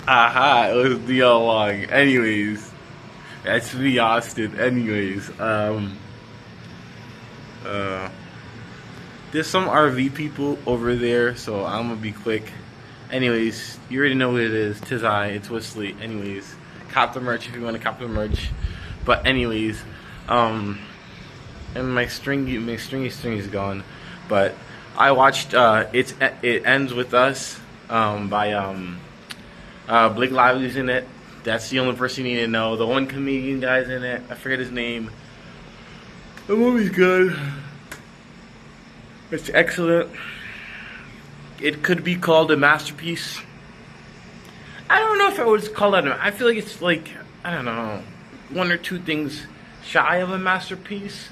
Aha, it was Neil Long. Anyways, that's me, Austin. Anyways, uh, there's some RV people over there, so I'm gonna be quick. Anyways, you already know what it is. Tis I, it's Wesley. Anyways, cop the merch if you want to cop the merch. But anyways, um, and my stringy is gone. But I watched It Ends With Us by Blake Lively's in it. That's the only person you need to know. The one comedian guy's in it. I forget his name. The movie's good. It's excellent. It could be called a masterpiece. I don't know if I would call it. I feel like it's like, I don't know, one or two things shy of a masterpiece.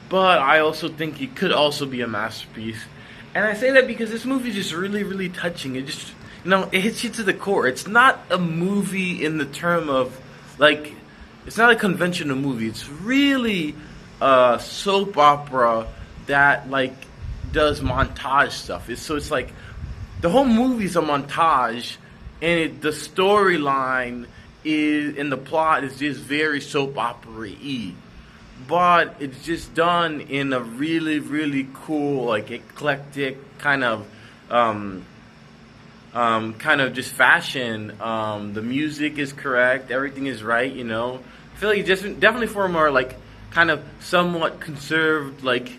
But I also think it could also be a masterpiece. And I say that because this movie is just really, really touching. It just, it hits you to the core. It's not a movie in the term of, like, it's not a conventional movie. It's really a soap opera that, like, does montage stuff. So it's like, the whole movie's a montage, and the storyline is, and the plot is just very soap opera-y, but it's just done in a really, really cool, like, eclectic kind of just fashion. The music is correct, everything is right. I feel like it's just definitely for a more, like, kind of somewhat conservative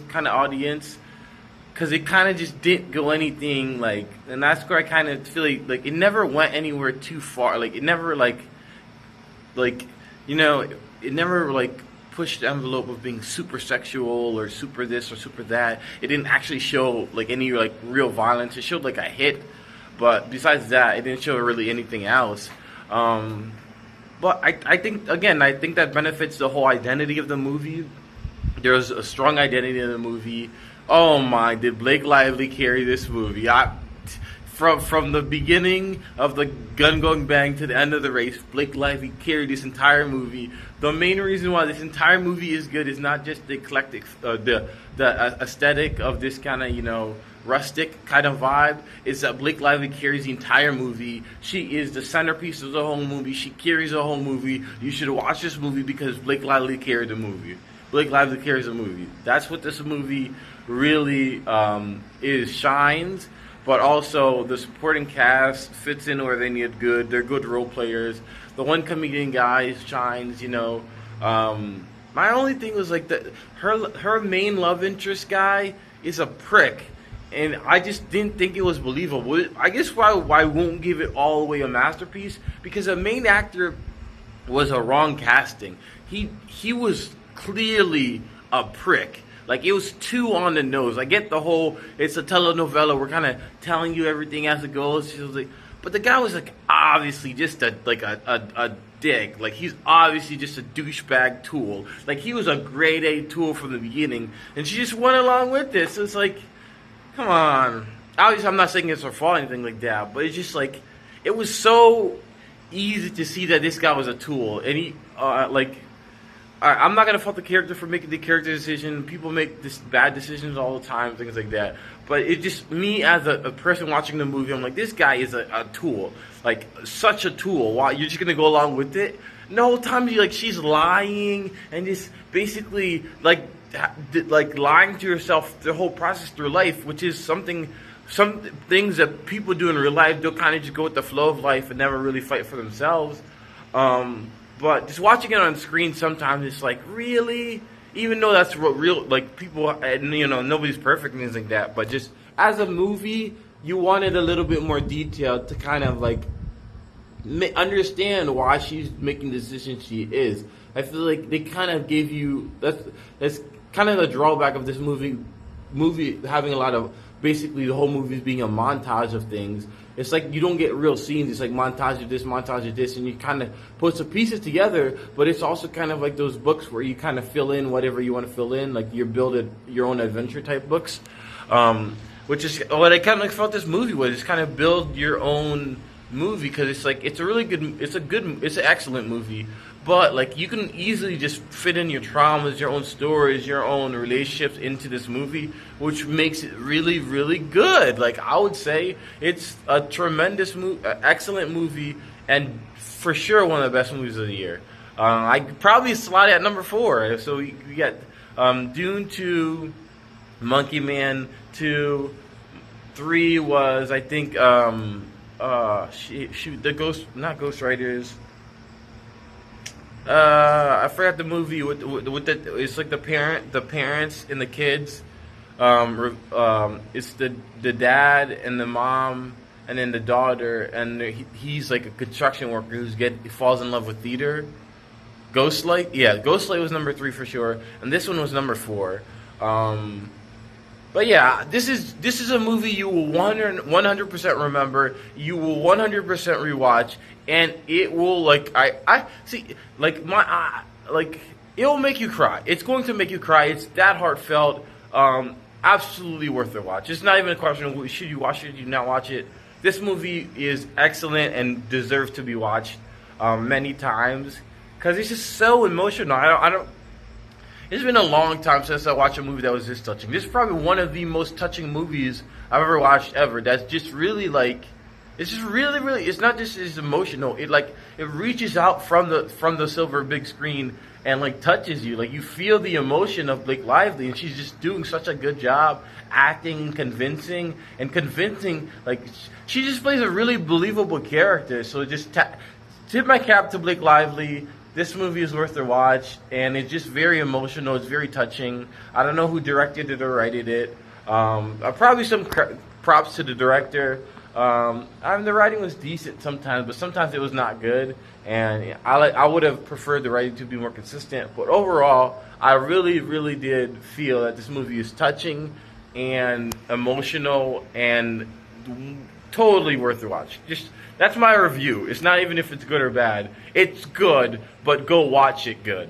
kind of audience, because it kind of just didn't go anything, like, and that's where I kind of feel like it never went anywhere too far. Like, it never like it never, like, pushed the envelope of being super sexual or super this or super that. It didn't actually show, like, any, like, real violence. It showed, like, a hit, but besides that, it didn't show really anything else. But I think, again, I think that benefits the whole identity of the movie. There's a strong identity in the movie. Oh my, did Blake Lively carry this movie? From the beginning of the gun going bang to the end of the race, Blake Lively carried this entire movie. The main reason why this entire movie is good is not just the eclectic, the aesthetic of this kind of rustic kind of vibe. It's that Blake Lively carries the entire movie. She is the centerpiece of the whole movie. She carries the whole movie. You should watch this movie because Blake Lively carried the movie. Blake Lively carries the movie. That's what this movie really is, shines. But also the supporting cast fits in where they need good. They're good role players. The one comedian guy shines. My only thing was, like, that her main love interest guy is a prick, and I just didn't think it was believable. I guess why I won't give it all the way a masterpiece, because the main actor was a wrong casting. He was clearly a prick. Like, it was too on the nose. I get the whole, it's a telenovela, we're kind of telling you everything as it goes. She was like, but the guy was, like, obviously just a dick. Like, he's obviously just a douchebag tool. Like, he was a grade A tool from the beginning, and she just went along with this. So it's like, come on. Obviously, I'm not saying it's her fault or anything like that, but it's just like, it was so easy to see that this guy was a tool, and he, I'm not gonna fault the character for making the character decision. People make bad decisions all the time, things like that. But it just, me as a person watching the movie, I'm like, this guy is a tool, like, such a tool. Why you're just gonna go along with it? The whole time, she's lying and just basically like lying to herself the whole process through life, which is some things that people do in real life. They'll kind of just go with the flow of life and never really fight for themselves. But just watching it on screen sometimes, it's like, really? Even though that's what real, like, people, and nobody's perfect and things like that. But just as a movie, you wanted a little bit more detail to kind of, like, understand why she's making the decision she is. I feel like they kind of gave you, that's kind of the drawback of this movie having a lot of, basically the whole movie is being a montage of things. It's like you don't get real scenes. It's like montage of this, and you kind of put some pieces together. But it's also kind of like those books where you kind of fill in whatever you want to fill in, like you build your own adventure type books, which is what I kind of felt this movie was. It's kind of build your own movie, because it's like it's an excellent movie, but like you can easily just fit in your traumas, your own stories, your own relationships into this movie, which makes it really, really good. Like I would say, it's a tremendous excellent movie, and for sure one of the best movies of the year. I could probably slide it at number 4. So we got Dune 2, Monkey Man 2, 3 was I think the Ghost Riders. I forgot the movie with the it's like the parents and the kids. It's the dad and the mom and then the daughter, and he's like a construction worker he falls in love with theater. Ghostlight, yeah, Ghostlight was number 3 for sure, and this one was number 4. But yeah, this is a movie you will 100% remember. You will 100% rewatch, and it will I see it will make you cry. It's going to make you cry. It's that heartfelt. Absolutely worth the watch. It's not even a question of should you watch it, should you not watch it. This movie is excellent and deserves to be watched many times because it's just so emotional. I don't. It's been a long time since I watched a movie that was this touching. This is probably one of the most touching movies I've ever watched ever. That's just really it's just really, really. It's not just as emotional. It reaches out from the silver big screen and touches you. Like you feel the emotion of Blake Lively, and she's just doing such a good job acting, convincing. Like she just plays a really believable character. So just tip my cap to Blake Lively. This movie is worth a watch, and it's just very emotional. It's very touching. I don't know who directed it or wrote it. Probably some props to the director. The writing was decent sometimes, but sometimes it was not good. And I would have preferred the writing to be more consistent. But overall, I really, really did feel that this movie is touching and emotional and totally worth the watch. That's my review. It's not even if it's good or bad. It's good, but go watch it good.